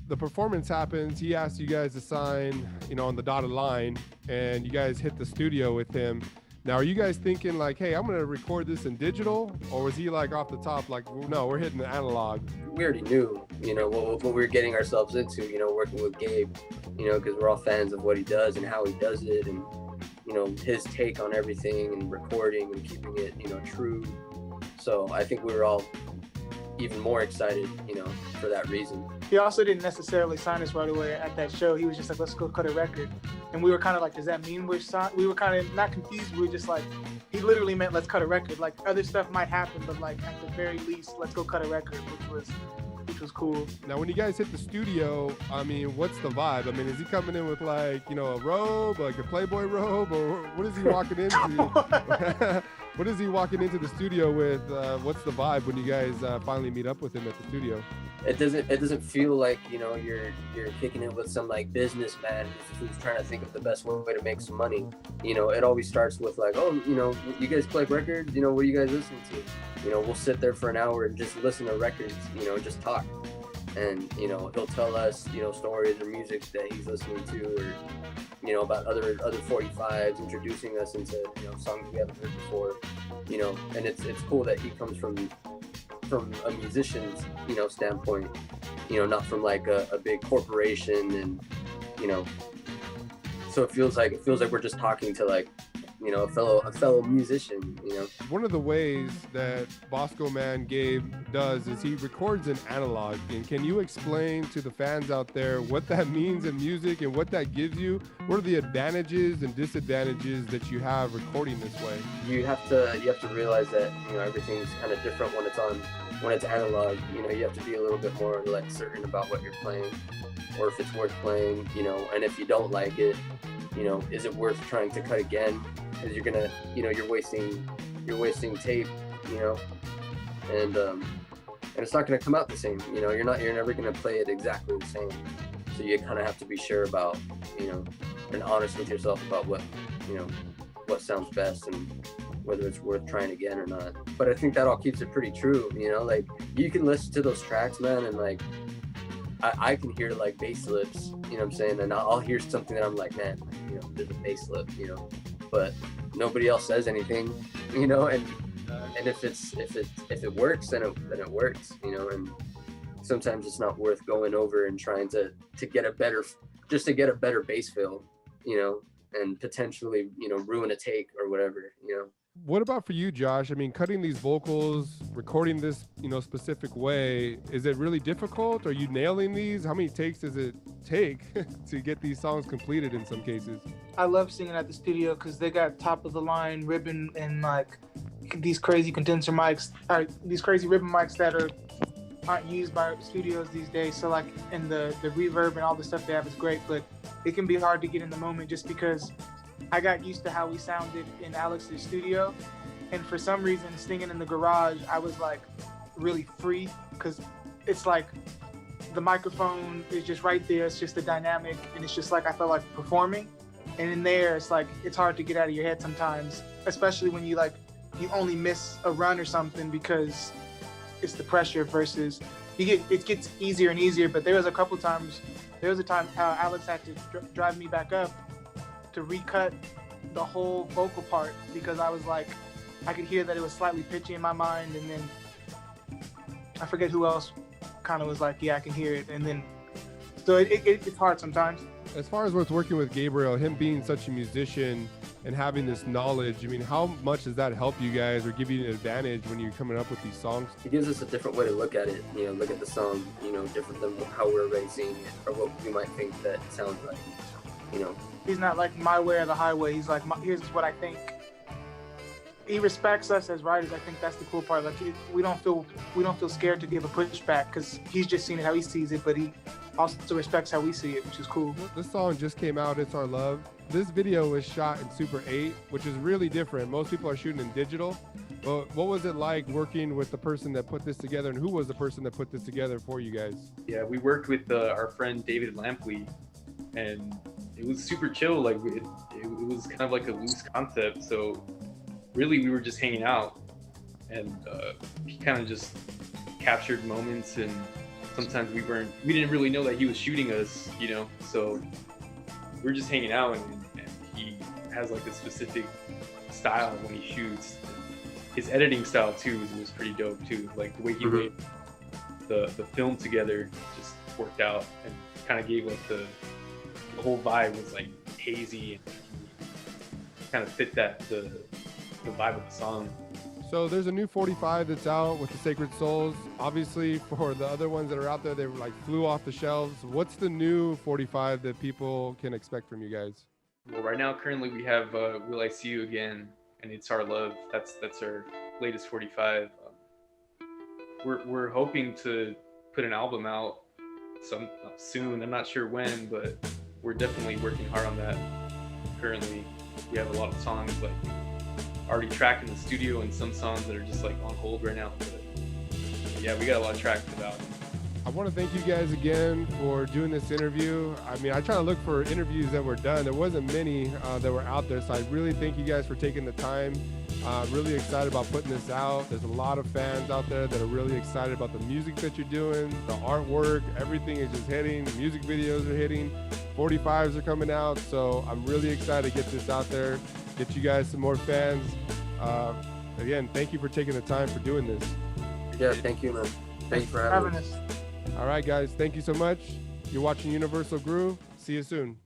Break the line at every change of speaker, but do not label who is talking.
the performance happens. He asks you guys to sign, on the dotted line, and you guys hit the studio with him. Now, are you guys thinking like, hey, I'm going to record this in digital? Or was he like off the top, like, no, we're hitting the analog?
We already knew, what we were getting ourselves into, working with Gabe, because we're all fans of what he does and how he does it, and, his take on everything and recording and keeping it, true. So I think we were all even more excited, for that reason.
He also didn't necessarily sign us right away at that show. He was just like, let's go cut a record. And we were kind of like, does that mean we're signed? We were kind of not confused. We were just like, he literally meant let's cut a record. Like other stuff might happen, but like at the very least, let's go cut a record, which was cool.
Now, when you guys hit the studio, I mean, what's the vibe? I mean, is he coming in with like, a robe, like a Playboy robe, or what is he walking into? What is he walking into the studio with? What's the vibe when you guys finally meet up with him at the studio?
It doesn't feel like, you're kicking it with some like businessman who's trying to think of the best way to make some money. It always starts with like, oh, you guys play records, what do you guys listen to? We'll sit there for an hour and just listen to records, just talk. And, he'll tell us, stories or music that he's listening to, or, about other 45s, introducing us into, songs we haven't heard before, and it's cool that he comes from a musician's, standpoint, not from like a big corporation, and, so it feels like we're just talking to like, a fellow musician,
One of the ways that Bosco Man Gabe does is he records in analog. And can you explain to the fans out there what that means in music and what that gives you? What are the advantages and disadvantages that you have recording this way?
You have to realize that, everything's kind of different when it's analog. You have to be a little bit more like certain about what you're playing, or if it's worth playing, and if you don't like it, is it worth trying to cut again? Because you're gonna, you're wasting tape, and it's not gonna come out the same. You're never gonna play it exactly the same. So you kind of have to be sure about, and honest with yourself about what sounds best and whether it's worth trying again or not. But I think that all keeps it pretty true. Like you can listen to those tracks, man, and like I can hear like bass lips, what I'm saying, and I'll hear something that I'm like, man, there's a bass lip, but nobody else says anything, and if it works, then it works, and sometimes it's not worth going over and trying to get a better bass fill, and potentially, ruin a take or whatever,
What about for you, Josh? I mean, cutting these vocals, recording this, specific way, is it really difficult? Are you nailing these? How many takes does it take to get these songs completed in some cases?
I love singing at the studio because they got top of the line ribbon and like these crazy condenser mics, these crazy ribbon mics that aren't used by studios these days. So like, and the reverb and all the stuff they have is great, but it can be hard to get in the moment just because I got used to how we sounded in Alex's studio, and for some reason singing in the garage I was like really free because it's like the microphone is just right there, it's just the dynamic, and it's just like I felt like performing. And in there it's like it's hard to get out of your head sometimes, especially when you only miss a run or something because it's the pressure versus it gets easier and easier. But there was a time Alex had to drive me back up to recut the whole vocal part because I was like, I could hear that it was slightly pitchy in my mind, and then I forget who else kind of was like, yeah, I can hear it, and then so it's hard sometimes.
As far as what's working with Gabriel, him being such a musician and having this knowledge, I mean, how much does that help you guys or give you an advantage when you're coming up with these songs?
It gives us a different way to look at it, look at the song, different than how we're already seeing it or what we might think that it sounds like,
He's not like my way or the highway. He's like, here's what I think. He respects us as writers. I think that's the cool part. Like we don't feel scared to give a pushback because he's just seen it how he sees it, but he also respects how we see it, which is cool.
This song just came out, It's Our Love. This video was shot in Super 8, which is really different. Most people are shooting in digital. But what was it like working with the person that put this together, and who was the person that put this together for you guys?
Yeah, we worked with our friend David Lampley, and it was super chill. Like it was kind of like a loose concept. So really we were just hanging out, and he kind of just captured moments and sometimes we didn't really know that he was shooting us, you know. So we're just hanging out, and he has like a specific style when he shoots. His editing style too was pretty dope too. Like the way he laid the film together just worked out and kind of gave like the whole vibe was like hazy and kind of fit that the vibe of the song.
So there's a new 45 that's out with the Sacred Souls. Obviously, for the other ones that are out there, they were like flew off the shelves. What's the new 45 that people can expect from you guys?
Well, right now, currently, we have Will I See You Again, and It's Our Love. That's our latest 45. We're hoping to put an album out soon. I'm not sure when, but we're definitely working hard on that. Currently, we have a lot of songs like already tracked in the studio, and some songs that are just like on hold right now. But yeah, we got a lot of tracks about.
I want to thank you guys again for doing this interview. I mean, I try to look for interviews that were done. There wasn't many that were out there, so I really thank you guys for taking the time. Really excited about putting this out. There's a lot of fans out there that are really excited about the music that you're doing, the artwork, everything is just hitting. Music videos are hitting, 45s are coming out, so I'm really excited to get this out there, get you guys some more fans. Again, thank you for taking the time for doing this.
Yeah, thank you, man. Thank you for having us.
All right, guys, thank you so much. You're watching Universal Groove. See you soon.